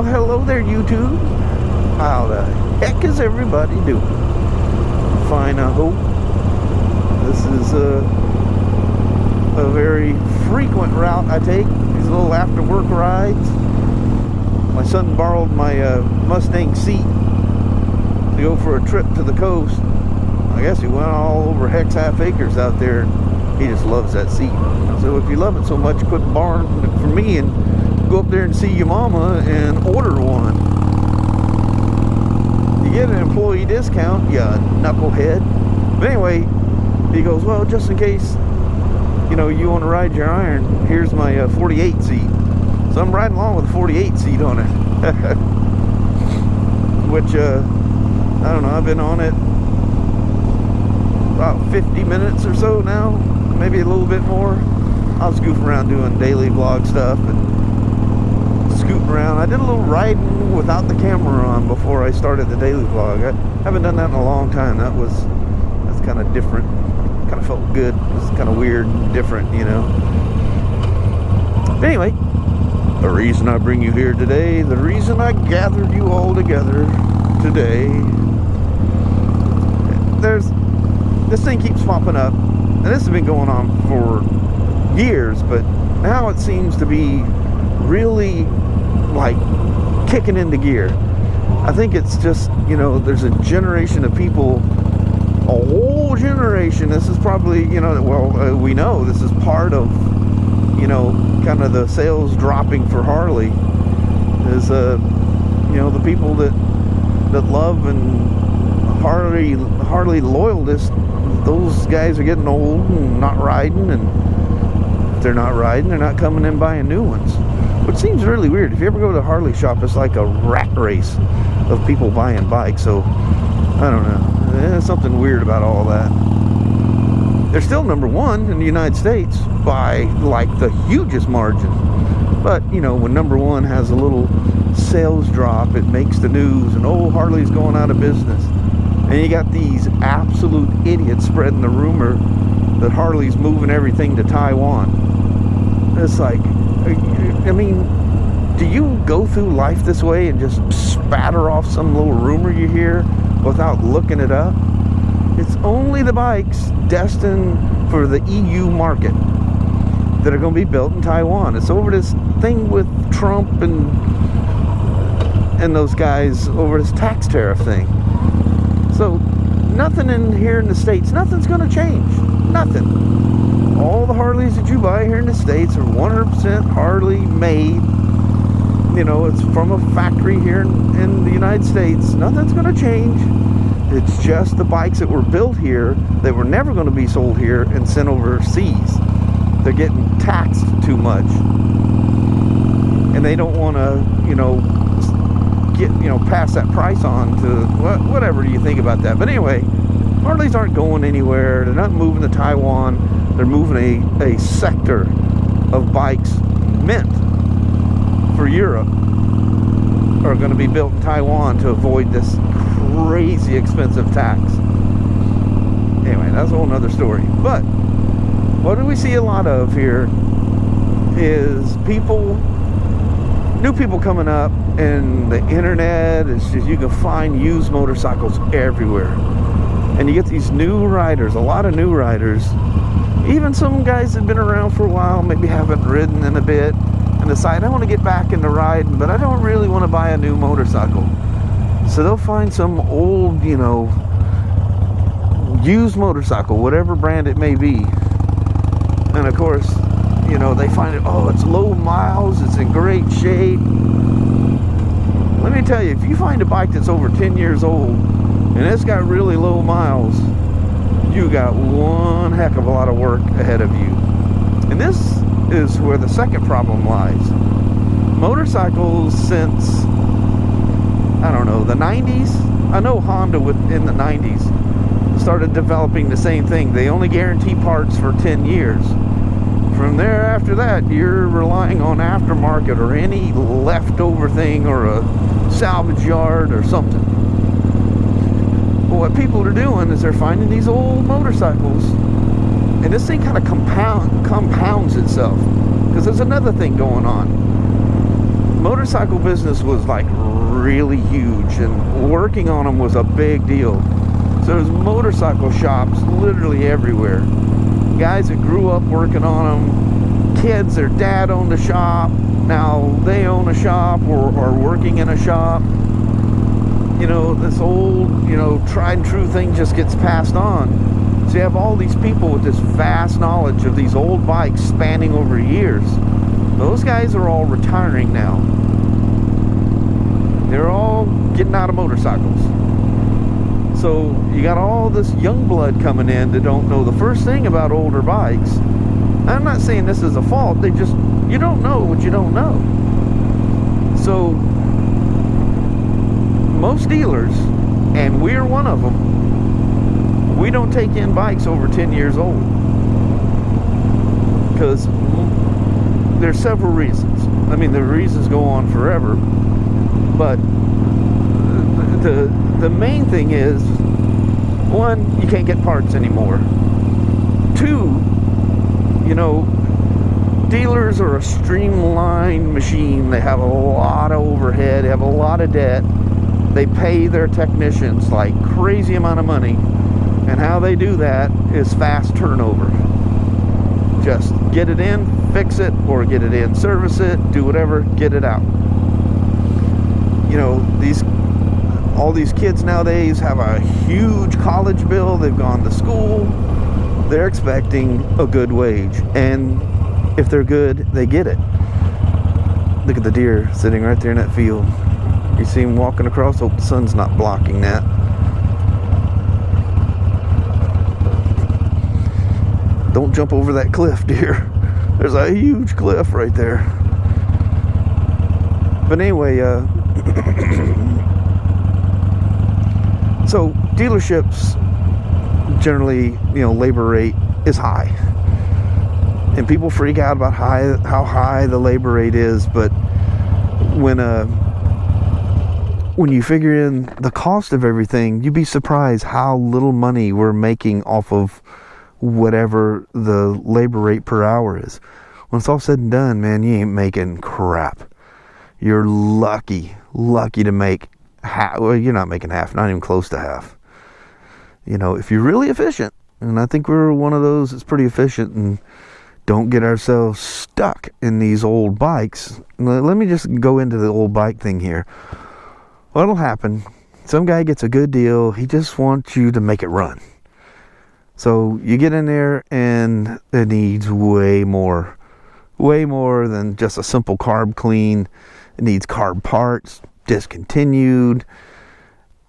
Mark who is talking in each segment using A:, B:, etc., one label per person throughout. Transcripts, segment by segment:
A: hello there, YouTube. How the heck is everybody doing? Fine, I hope. This is a very frequent route I take. These little after-work rides. My son borrowed my Mustang seat to go for a trip to the coast. I guess he went all over Hex Half Acres out there. He just loves that seat. So if you love it so much, quit borrowing it from me and go up there and see your mama and order one. You get an employee discount, you knucklehead. But anyway, he goes, well, just in case, you know, you want to ride your iron, here's my 48 seat. So I'm riding along with a 48 seat on it. Which, I don't know, I've been on it about 50 minutes or so now, maybe a little bit more. I was goofing around doing daily vlog stuff and scooting around. I did a little riding without the camera on before I started the daily vlog. I haven't done that in a long time. That's kind of different. Kind of felt good. It's kind of weird and different, you know. But anyway, the reason I bring you here today, the reason I gathered you all together today, this thing keeps popping up, and this has been going on for years, but now it seems to be really like kicking into gear. I think it's just, you know, there's a generation of people, a whole generation. This is probably, you know, well, we know this is part of, you know, kind of the sales dropping for Harley is, you know, the people that love and Harley loyalists. Those guys are getting old and not riding, and if they're not riding, they're not coming in buying new ones, which seems really weird. If you ever go to a Harley shop, it's like a rat race of people buying bikes. So I don't know, there's something weird about all that. They're still number one in the United States by like the hugest margin, but you know, when number one has a little sales drop, it makes the news, and oh, Harley's going out of business. And you got these absolute idiots spreading the rumor that Harley's moving everything to Taiwan. It's like, I mean, do you go through life this way and just spatter off some little rumor you hear without looking it up? It's only the bikes destined for the EU market that are going to be built in Taiwan. It's over this thing with Trump and those guys over this tax tariff thing. So nothing in here in the States, nothing's going to change. Nothing. All the Harleys that you buy here in the States are 100% Harley made. You know, it's from a factory here in the United States. Nothing's going to change. It's just the bikes that were built here that were never going to be sold here and sent overseas. They're getting taxed too much. And they don't want to, you know, pass that price on to whatever you think about that. But anyway, Harleys aren't going anywhere. They're not moving to Taiwan. They're moving a sector of bikes meant for Europe are going to be built in Taiwan to avoid this crazy expensive tax. Anyway, that's a whole nother story. But what do we see a lot of here is new people coming up, and the internet is just, you can find used motorcycles everywhere, and you get these new riders, a lot of new riders, even some guys that have been around for a while, maybe haven't ridden in a bit, and decide, I want to get back into riding, but I don't really want to buy a new motorcycle. So they'll find some old, you know, used motorcycle, whatever brand it may be, and of course, you know, they find it, oh, it's low miles, it's in great shape. Let me tell you, if you find a bike that's over 10 years old and it's got really low miles, you got one heck of a lot of work ahead of you. And this is where the second problem lies. Motorcycles since, I don't know, the 90s? I know Honda in the 90s started developing the same thing. They only guarantee parts for 10 years. From there, after that, you're relying on aftermarket or any leftover thing or a salvage yard or something. But what people are doing is they're finding these old motorcycles, and this thing kind of compounds itself, because there's another thing going on. motorcycle business was like really huge, and working on them was a big deal. So there's motorcycle shops literally everywhere. Guys that grew up working on them, kids, their dad owned a shop, now they own a shop or are working in a shop. You know, this old, you know, tried and true thing just gets passed on. So you have all these people with this vast knowledge of these old bikes spanning over years. Those guys are all retiring now. They're all getting out of motorcycles. So you got all this young blood coming in that don't know the first thing about older bikes. I'm not saying this is a fault. They just, you don't know what you don't know. So most dealers, and we're one of them, we don't take in bikes over 10 years old. Because there's several reasons. I mean, the reasons go on forever. But the main thing is, one, you can't get parts anymore. Two, you know, dealers are a streamlined machine. They have a lot of overhead, they have a lot of debt. They pay their technicians like crazy amount of money. And how they do that is fast turnover. Just get it in, fix it, or get it in, service it, do whatever, get it out. You know, all these kids nowadays have a huge college bill. They've gone to school. They're expecting a good wage. And if they're good, they get it. Look at the deer sitting right there in that field. You see him walking across. Hope the sun's not blocking that. Don't jump over that cliff, dear. There's a huge cliff right there. But anyway, so dealerships generally, you know, labor rate is high, and people freak out about how high the labor rate is. But when you figure in the cost of everything, you'd be surprised how little money we're making off of whatever the labor rate per hour is. When it's all said and done, man, you ain't making crap. You're lucky to make half. Well, you're not making half, not even close to half. You know, if you're really efficient, and I think we're one of those that's pretty efficient and don't get ourselves stuck in these old bikes. Let me just go into the old bike thing here. What'll happen, some guy gets a good deal, he just wants you to make it run. So you get in there and it needs way more than just a simple carb clean. It needs carb parts, discontinued.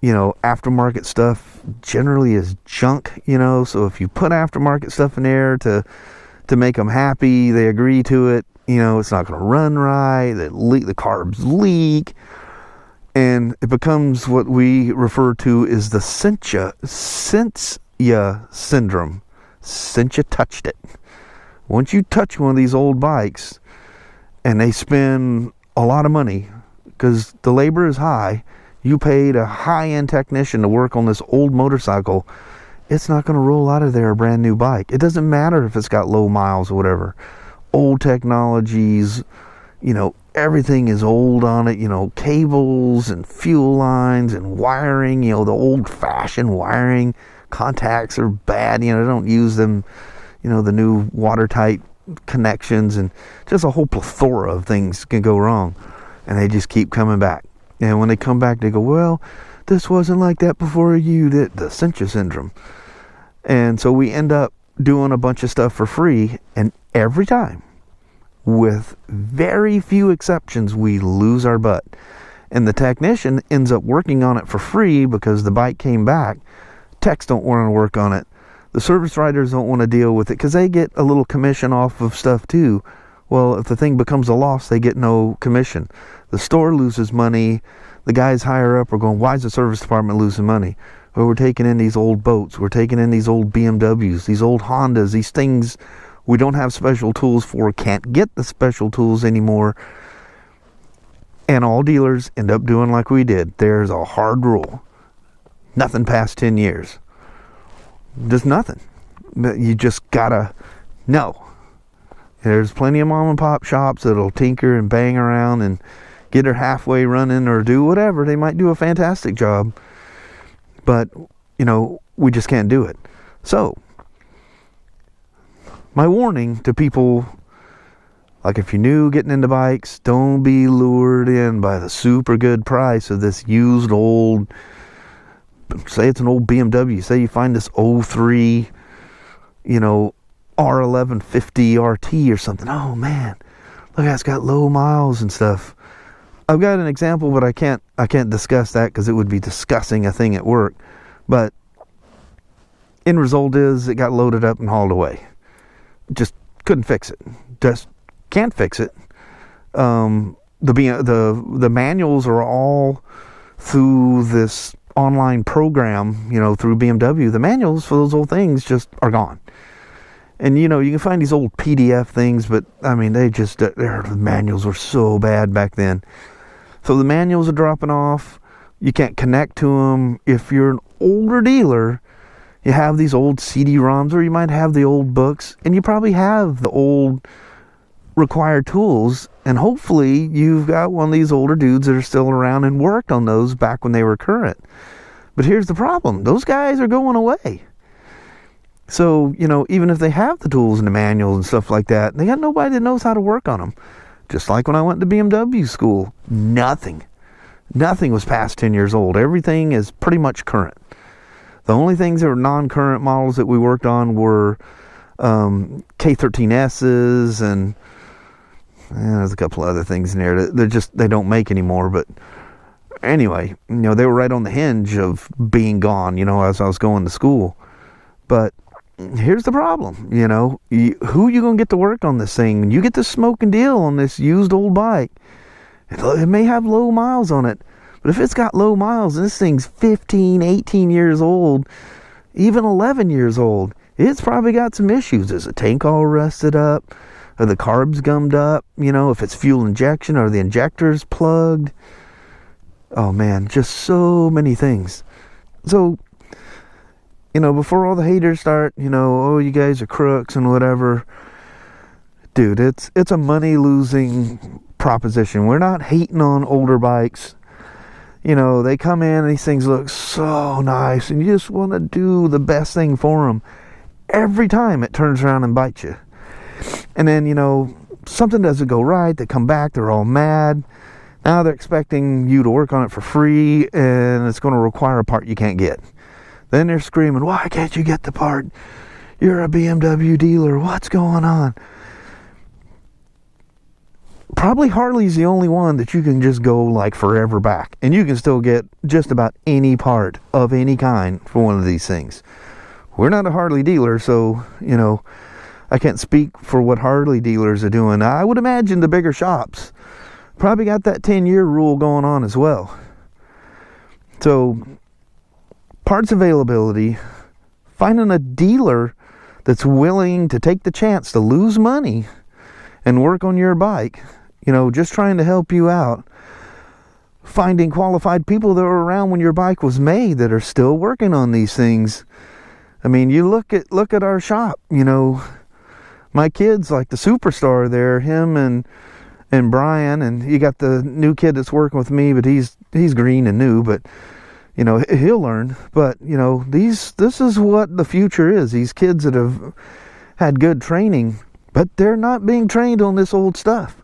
A: You know, aftermarket stuff generally is junk, you know. So if you put aftermarket stuff in there to make them happy, they agree to it, you know, it's not going to run right, the carbs leak. And it becomes what we refer to as the Cincha syndrome. Since you touched it. Once you touch one of these old bikes and they spend a lot of money because the labor is high, you paid a high-end technician to work on this old motorcycle, it's not going to roll out of there a brand new bike. It doesn't matter if it's got low miles or whatever. Old technologies, you know, everything is old on it, you know, cables and fuel lines and wiring, you know, the old-fashioned wiring. Contacts are bad, you know, they don't use them, you know, the new watertight connections, and just a whole plethora of things can go wrong, and they just keep coming back. And when they come back, they go, well, this wasn't like that before you did. The Cincha syndrome. And so we end up doing a bunch of stuff for free, and every time, with very few exceptions, we lose our butt. And the technician ends up working on it for free because the bike came back. Techs don't want to work on it. The service writers don't want to deal with it because they get a little commission off of stuff too. Well, if the thing becomes a loss, they get no commission. The store loses money. The guys higher up are going, why is the service department losing money? Well, we're taking in these old boats. We're taking in these old BMWs, these old Hondas, these things we don't have special tools for, can't get the special tools anymore. And all dealers end up doing like we did. There's a hard rule. Nothing past 10 years. Just nothing. You just gotta know. There's plenty of mom and pop shops that'll tinker and bang around and get her halfway running or do whatever. They might do a fantastic job, but you know, we just can't do it. So my warning to people, like if you're new getting into bikes, don't be lured in by the super good price of this used old, say it's an old BMW, say you find this 03, you know, R1150 RT or something. Oh man, look, it's got low miles and stuff. I've got an example, but I can't discuss that because it would be discussing a thing at work. But end result is it got loaded up and hauled away. Just couldn't fix it. Just can't fix it. The manuals are all through this online program, you know, through BMW. The manuals for those old things just are gone. And you know, you can find these old PDF things, but I mean, the manuals were so bad back then. So the manuals are dropping off. You can't connect to them. If you're an older dealer, you have these old CD-ROMs, or you might have the old books, and you probably have the old required tools, and hopefully you've got one of these older dudes that are still around and worked on those back when they were current. But here's the problem. Those guys are going away. So, you know, even if they have the tools and the manuals and stuff like that, they got nobody that knows how to work on them. Just like when I went to BMW school, nothing was past 10 years old. Everything is pretty much current. The only things that were non-current models that we worked on were K13S's, and there's a couple other things in there that they don't make anymore. But anyway, you know, they were right on the hinge of being gone, you know, as I was going to school. But here's the problem, you know, who you gonna get to work on this thing? You get the smoking deal on this used old bike. It may have low miles on it, but if it's got low miles and this thing's 15, 18 years old, even 11 years old, it's probably got some issues. Is the tank all rusted up? Are the carbs gummed up? You know, if it's fuel injection, are the injectors plugged? Oh man, just so many things. So, you know, before all the haters start, you know, oh, you guys are crooks and whatever, dude, it's a money-losing proposition. We're not hating on older bikes. You know, they come in and these things look so nice, and you just want to do the best thing for them. Every time it turns around and bites you. And then, you know, something doesn't go right, they come back, they're all mad. Now they're expecting you to work on it for free, and it's going to require a part you can't get. Then they're screaming, why can't you get the part? You're a BMW dealer. What's going on? Probably Harley's the only one that you can just go like forever back. And you can still get just about any part of any kind for one of these things. We're not a Harley dealer, so, you know, I can't speak for what Harley dealers are doing. I would imagine the bigger shops probably got that 10-year rule going on as well. So, parts availability, finding a dealer that's willing to take the chance to lose money and work on your bike, you know, just trying to help you out. Finding qualified people that were around when your bike was made that are still working on these things. I mean, you look at our shop, you know, my kids, like the superstar there, him and Brian, and you got the new kid that's working with me, but he's green and new, but you know, he'll learn. But, you know, this is what the future is. These kids that have had good training, but they're not being trained on this old stuff.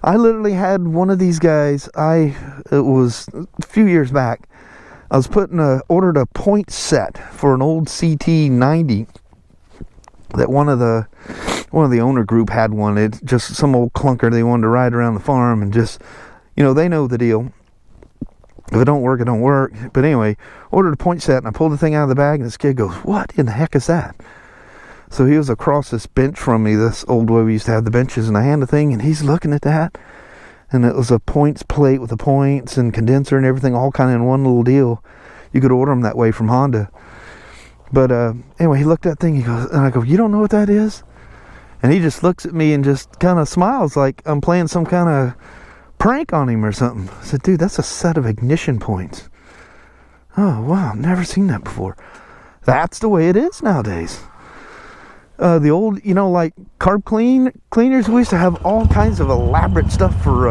A: I literally had one of these guys, it was a few years back, I was ordered a point set for an old CT90 that one of the owner group had one. It's just some old clunker they wanted to ride around the farm, and just, you know, they know the deal. If it don't work, it don't work. But anyway, ordered a point set, and I pulled the thing out of the bag, and this kid goes, what in the heck is that? So he was across this bench from me, this old way we used to have the benches, and I hand the thing, and he's looking at that. And it was a points plate with the points and condenser and everything, all kind of in one little deal. You could order them that way from Honda. But anyway, he looked at that thing, he goes, and I go, you don't know what that is? And he just looks at me and just kind of smiles like I'm playing some kind of prank on him or something. I said, dude, that's a set of ignition points. Oh, wow, never seen that before. That's the way it is nowadays. The old, you know, like carb cleaners, we used to have all kinds of elaborate stuff for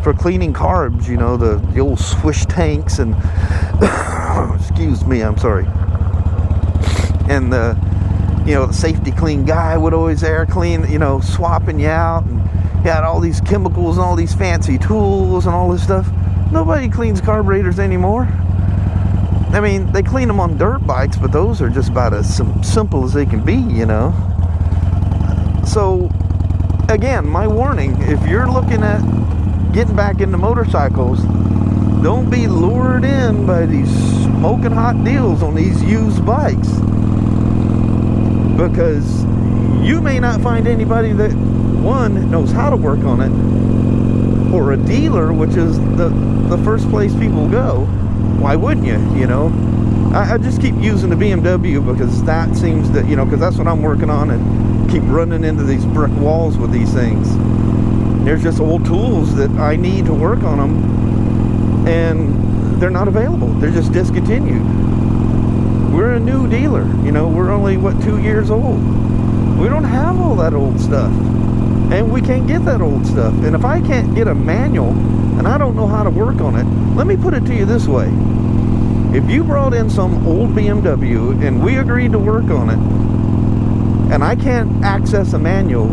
A: for cleaning carbs, you know, the old swish tanks and excuse me, I'm sorry. And the, you know, the safety clean guy would always air clean, you know, swapping you out, and he had all these chemicals and all these fancy tools and all this stuff. Nobody cleans carburetors anymore. I mean, they clean them on dirt bikes, but those are just about as simple as they can be, you know. So, again, my warning, if you're looking at getting back into motorcycles, don't be lured in by these smoking hot deals on these used bikes, because you may not find anybody that, one, knows how to work on it, or a dealer, which is the first place people go. Why wouldn't you, you know? I just keep using the BMW because that seems to, you know, because that's what I'm working on, and keep running into these brick walls with these things. There's just old tools that I need to work on them, and they're not available. They're just discontinued. We're a new dealer, you know, we're only, what, 2 years old. We don't have all that old stuff, and we can't get that old stuff. And if I can't get a manual and I don't know how to work on it, let me put it to you this way. If you brought in some old BMW and we agreed to work on it, and I can't access a manual,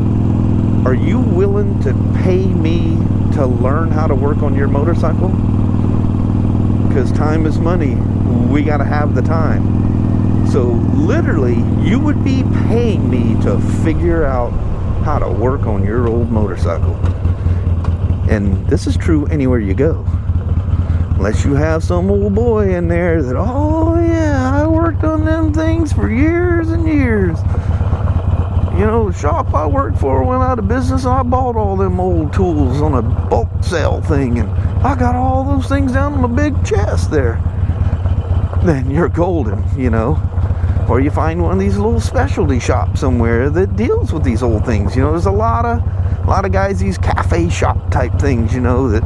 A: are you willing to pay me to learn how to work on your motorcycle? Because time is money. We got to have the time. So literally, you would be paying me to figure out how to work on your old motorcycle. And this is true anywhere you go. Unless you have some old boy in there that, oh yeah, I worked on them things for years and years. You know, the shop I worked for went out of business, and I bought all them old tools on a bulk sale thing, and I got all those things down in my big chest there. Then you're golden, you know. Or you find one of these little specialty shops somewhere that deals with these old things. You know, there's a lot of guys, these cafe shop type things, you know, that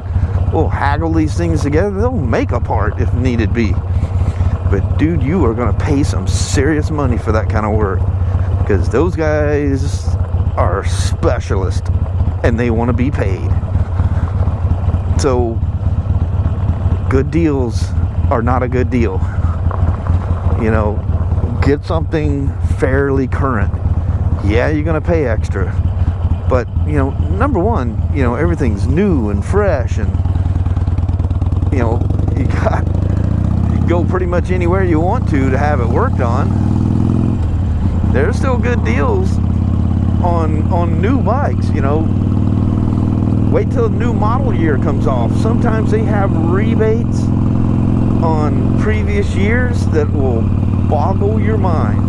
A: will haggle these things together. They'll make a part if needed be. But dude, you are going to pay some serious money for that kind of work, because those guys are specialists and they want to be paid. So good deals are not a good deal. You know, get something fairly current. Yeah, you're going to pay extra, but you know, number one, you know, everything's new and fresh, and you know, you can go pretty much anywhere you want to have it worked on. There's still good deals on new bikes, you know. Wait till the new model year comes off. Sometimes they have rebates on previous years that will boggle your mind.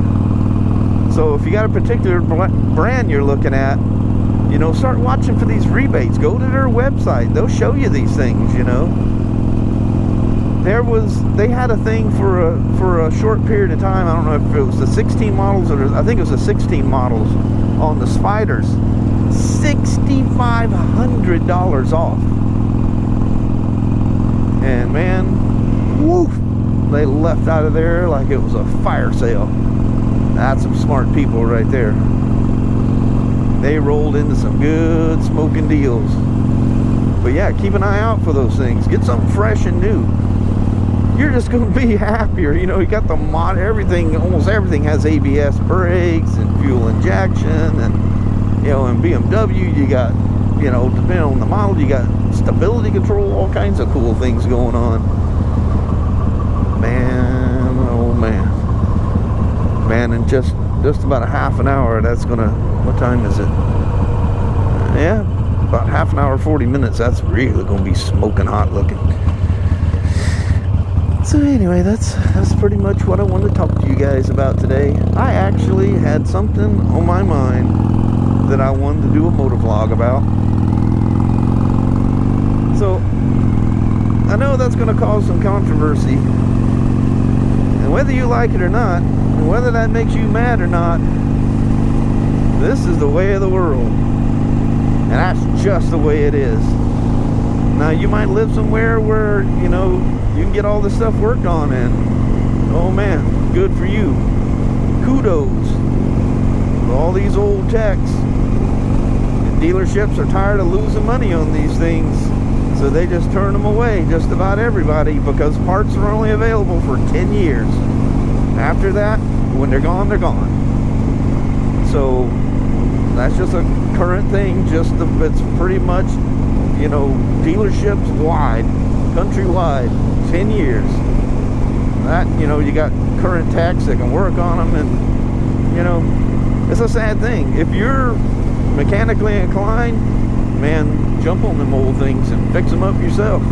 A: So if you got a particular brand you're looking at, you know, start watching for these rebates. Go to their website. They'll show you these things, you know. They had a thing for a short period of time. I don't know if it was the 16 models, or I think it was the 16 models on the Spyders. $6,500 off. And man, woof, they left out of there like it was a fire sale. That's some smart people right there. They rolled into some good smoking deals. But yeah, keep an eye out for those things. Get something fresh and new. You're just going to be happier. You know, you got the mod, everything, almost everything has ABS brakes and fuel injection, and you know, in BMW you got, you know, depending on the model, you got stability control, all kinds of cool things going on. Man, oh man. Man, in just about a half an hour, that's gonna, what time is it? Yeah, about half an hour, 40 minutes, that's really gonna be smoking hot looking. So anyway, that's pretty much what I wanted to talk to you guys about today. I actually had something on my mind that I wanted to do a motovlog about. So I know that's going to cause some controversy, and whether you like it or not, and whether that makes you mad or not, this is the way of the world, and that's just the way it is. Now you might live somewhere where, you know, you can get all this stuff worked on, and oh man, good for you. Kudos. All these old techs and dealerships are tired of losing money on these things, So they just turn them away, just about everybody, because parts are only available for 10 years. After that, when they're gone, they're gone. So that's just a current thing. It's pretty much, you know, dealerships wide, countrywide, 10 years. That, you know, you got current techs that can work on them, and, you know, it's a sad thing. If you're mechanically inclined, man, jump on them old things and fix them up yourself.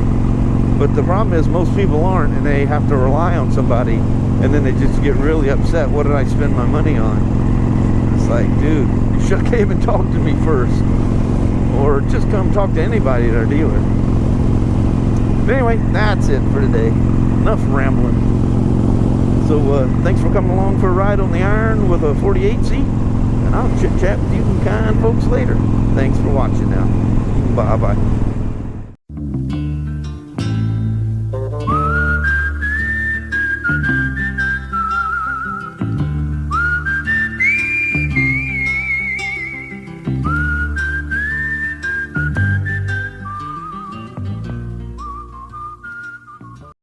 A: But the problem is most people aren't, and they have to rely on somebody, and then they just get really upset. What did I spend my money on? It's like, dude, you should have came and talked to me first, or just come talk to anybody at our dealer. But anyway, that's it for today. Enough rambling. So thanks for coming along for a ride on the iron with a 48C, and I'll chit chat with you kind folks later. Thanks for watching now. Bye bye.